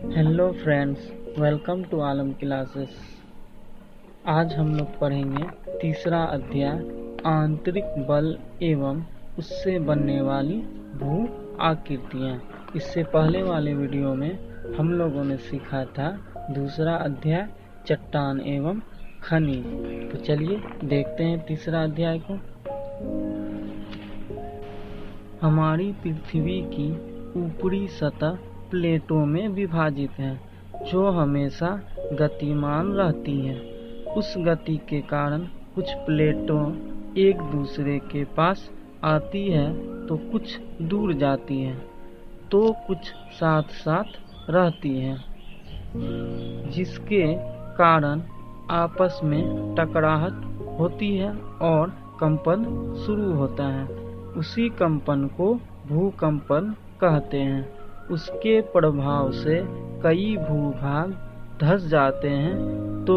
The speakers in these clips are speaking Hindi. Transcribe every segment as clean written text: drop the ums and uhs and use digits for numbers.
Hello friends, welcome to Alam classes. आज हम लोग पढ़ेंगे तीसरा अध्याय आंतरिक बल एवं उससे बनने वाली भू आकृतियाँ। इससे पहले वाले वीडियो में हम लोगों ने सीखा था दूसरा अध्याय चट्टान एवं खनिज। तो चलिए देखते हैं तीसरा अध्याय को। हमारी पृथ्वी की ऊपरी सतह प्लेटों में विभाजित है जो हमेशा गतिमान रहती है। उस गति के कारण कुछ प्लेटों एक दूसरे के पास आती है तो कुछ दूर जाती है, तो कुछ साथ साथ रहती है, जिसके कारण आपस में टकराहट होती है और कंपन शुरू होता है। उसी कंपन को भूकंपन कहते हैं। उसके प्रभाव से कई भूभाग धंस जाते हैं तो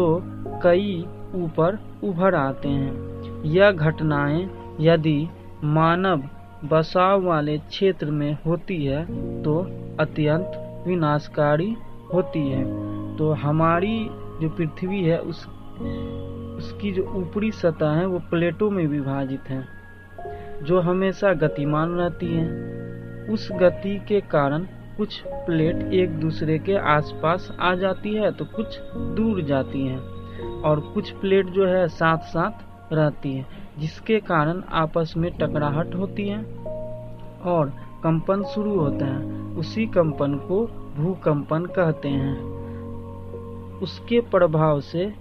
कई ऊपर उभर आते हैं। यह घटनाएं यदि मानव बसाव वाले क्षेत्र में होती है तो अत्यंत विनाशकारी होती है। तो हमारी जो पृथ्वी है उसकी जो ऊपरी सतह है वो प्लेटों में विभाजित है जो हमेशा गतिमान रहती हैं। उस गति के कारण कुछ प्लेट एक दूसरे के आसपास आ जाती है तो कुछ दूर जाती हैं, और कुछ प्लेट जो है साथ साथ रहती है, जिसके कारण आपस में टकराहट होती है और कंपन शुरू होता है। उसी कंपन को भूकंपन कहते हैं। उसके प्रभाव से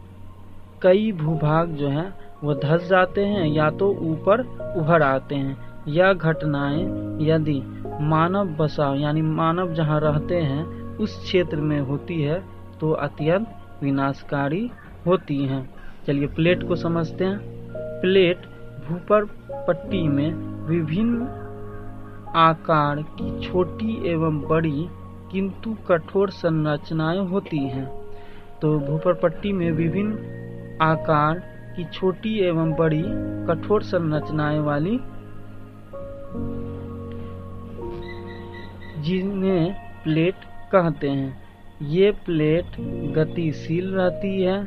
कई भूभाग जो हैं वो धंस जाते हैं या तो ऊपर उभर आते हैं। यह घटनाएं यदि मानव बसाव यानी मानव जहां रहते हैं उस क्षेत्र में होती है तो अत्यंत विनाशकारी होती हैं। चलिए प्लेट को समझते हैं। प्लेट भूपर पट्टी में विभिन्न आकार की छोटी एवं बड़ी किंतु कठोर संरचनाएं होती हैं। तो भूपर पट्टी में विभिन्न आकार की छोटी एवं बड़ी कठोर संरचनाएं वाली, जिन्हें प्लेट कहते हैं। ये प्लेट गतिशील रहती है,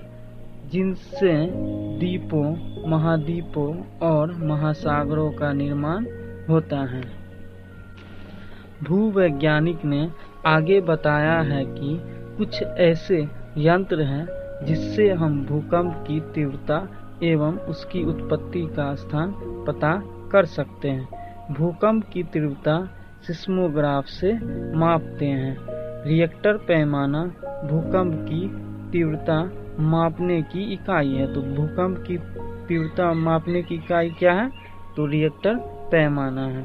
जिनसे द्वीपों, महाद्वीपों और महासागरों का निर्माण होता है। भूवैज्ञानिक ने आगे बताया है कि कुछ ऐसे यंत्र हैं जिससे हम भूकंप की तीव्रता एवं उसकी उत्पत्ति का स्थान पता कर सकते हैं। भूकंप की तीव्रता सिस्मोग्राफ से मापते हैं। रिएक्टर पैमाना भूकंप की तीव्रता मापने की इकाई है। तो भूकंप की तीव्रता मापने की इकाई क्या है? तो रिएक्टर पैमाना है।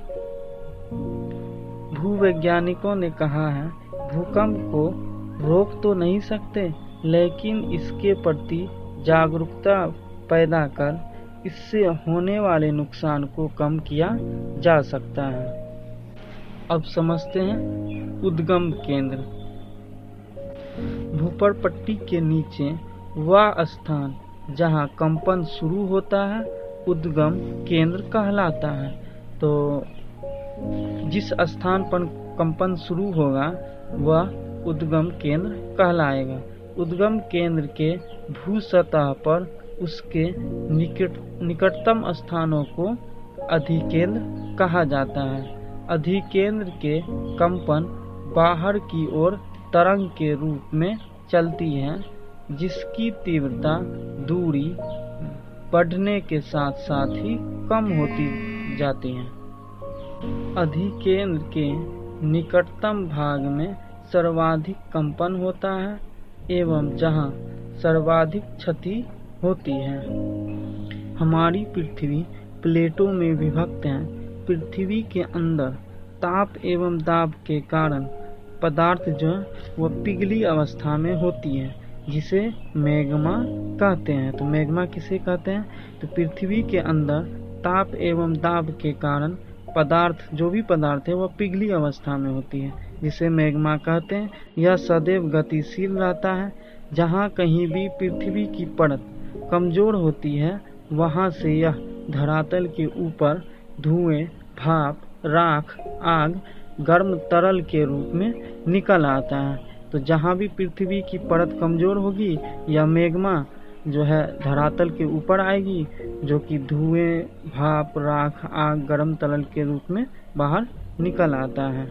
भूवैज्ञानिकों ने कहा है भूकंप को रोक तो नहीं सकते, लेकिन इसके प्रति जागरूकता पैदा कर इससे होने वाले नुकसान को कम किया जा सकता है। अब समझते हैं उद्गम केंद्र। भूपर पट्टी के नीचे वह स्थान जहां कंपन शुरू होता है उद्गम केंद्र कहलाता है। तो जिस स्थान पर कंपन शुरू होगा वह उद्गम केंद्र कहलाएगा। उद्गम केंद्र के भू सतह पर उसके निकटतम स्थानों को अधिकेंद्र कहा जाता है। अधिकेंद्र के कंपन बाहर की ओर तरंग के रूप में चलती है, जिसकी तीव्रता दूरी बढ़ने के साथ साथ ही कम होती जाती है। अधिकेंद्र के निकटतम भाग में सर्वाधिक कंपन होता है एवं जहां सर्वाधिक क्षति होती है। हमारी पृथ्वी प्लेटों में विभक्त है। पृथ्वी के अंदर ताप एवं दाब के कारण पदार्थ जो वो पिघली अवस्था में होती है, जिसे मैग्मा कहते हैं। तो मैग्मा किसे कहते हैं? तो पृथ्वी के अंदर ताप एवं दाब के कारण पदार्थ, जो भी पदार्थ है, वह पिघली अवस्था में होती है, जिसे मैग्मा कहते हैं। यह सदैव गतिशील रहता है। जहाँ कहीं भी पृथ्वी की परत कमजोर होती है वहाँ से यह धरातल के ऊपर धुएं, भाप, राख, आग, गर्म तरल के रूप में निकल आता है। तो जहाँ भी पृथ्वी की परत कमज़ोर होगी या मैग्मा जो है धरातल के ऊपर आएगी, जो कि धुएं, भाप, राख, आग, गर्म तरल के रूप में बाहर निकल आता है।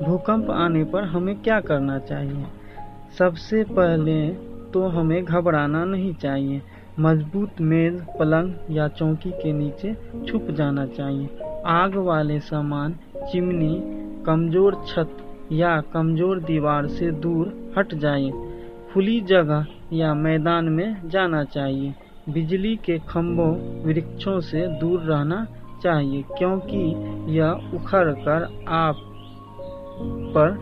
भूकंप आने पर हमें क्या करना चाहिए? सबसे पहले तो हमें घबराना नहीं चाहिए। मजबूत मेज, पलंग या चौकी के नीचे छुप जाना चाहिए। आग वाले सामान, चिमनी, कमजोर छत या कमजोर दीवार से दूर हट जाए। खुली जगह या मैदान में जाना चाहिए। बिजली के खंभों, वृक्षों से दूर रहना चाहिए, क्योंकि यह उखड़कर आप पर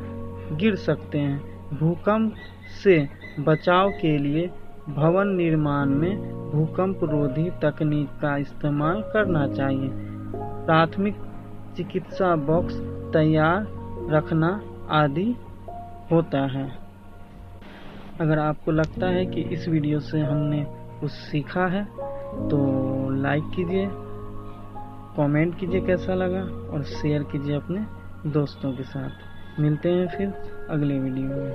गिर सकते हैं। भूकंप से बचाव के लिए भवन निर्माण में भूकंप रोधी तकनीक का इस्तेमाल करना चाहिए। प्राथमिक चिकित्सा बॉक्स तैयार रखना आदि होता है। अगर आपको लगता है कि इस वीडियो से हमने कुछ सीखा है तो लाइक कीजिए, कमेंट कीजिए कैसा लगा, और शेयर कीजिए अपने दोस्तों के साथ। मिलते हैं फिर अगले वीडियो में।